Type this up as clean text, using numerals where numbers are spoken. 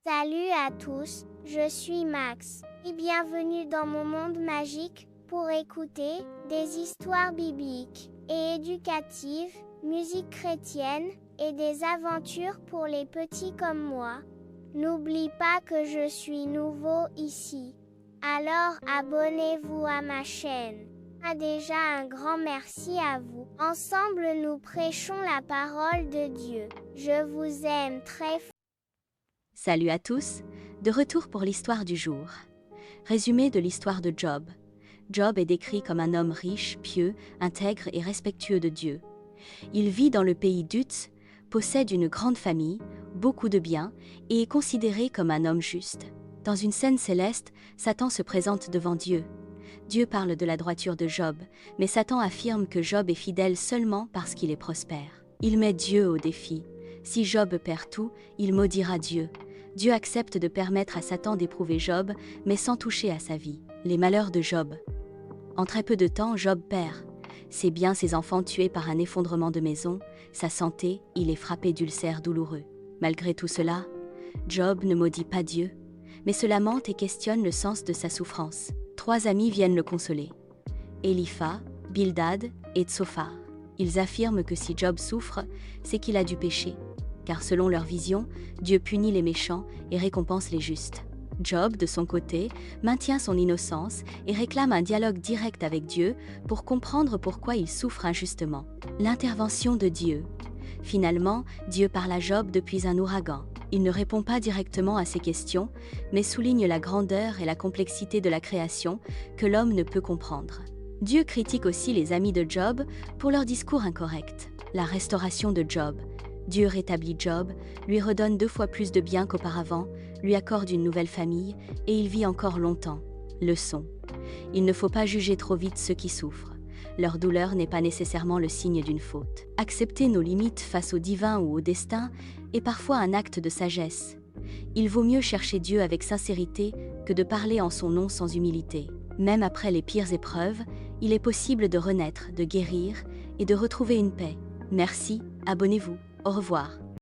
Salut à tous, je suis Max, et bienvenue dans mon monde magique, pour écouter des histoires bibliques et éducatives, musique chrétienne, et des aventures pour les petits comme moi. N'oublie pas que je suis nouveau ici. Alors abonnez-vous à ma chaîne. Déjà un grand merci à vous. Ensemble nous prêchons la parole de Dieu. Je vous aime très fort. Salut à tous, de retour pour l'histoire du jour. Résumé de l'histoire de Job. Job est décrit comme un homme riche, pieux, intègre et respectueux de Dieu. Il vit dans le pays d'Uz, possède une grande famille, beaucoup de biens et est considéré comme un homme juste. Dans une scène céleste, Satan se présente devant Dieu. Dieu parle de la droiture de Job, mais Satan affirme que Job est fidèle seulement parce qu'il est prospère. Il met Dieu au défi. Si Job perd tout, il maudira Dieu. Dieu accepte de permettre à Satan d'éprouver Job, mais sans toucher à sa vie. Les malheurs de Job. En très peu de temps, Job perd ses biens, ses enfants tués par un effondrement de maison, sa santé, il est frappé d'ulcères douloureux. Malgré tout cela, Job ne maudit pas Dieu, mais se lamente et questionne le sens de sa souffrance. 3 amis viennent le consoler. Élipha, Bildad et Tsophar. Ils affirment que si Job souffre, c'est qu'il a du péché, car selon leur vision, Dieu punit les méchants et récompense les justes. Job, de son côté, maintient son innocence et réclame un dialogue direct avec Dieu pour comprendre pourquoi il souffre injustement. L'intervention de Dieu. Finalement, Dieu parle à Job depuis un ouragan. Il ne répond pas directement à ses questions, mais souligne la grandeur et la complexité de la création que l'homme ne peut comprendre. Dieu critique aussi les amis de Job pour leur discours incorrect. La restauration de Job. Dieu rétablit Job, lui redonne 2 fois plus de biens qu'auparavant, lui accorde une nouvelle famille, et il vit encore longtemps. Leçon. Il ne faut pas juger trop vite ceux qui souffrent. Leur douleur n'est pas nécessairement le signe d'une faute. Accepter nos limites face au divin ou au destin est parfois un acte de sagesse. Il vaut mieux chercher Dieu avec sincérité que de parler en son nom sans humilité. Même après les pires épreuves, il est possible de renaître, de guérir et de retrouver une paix. Merci, abonnez-vous. Au revoir.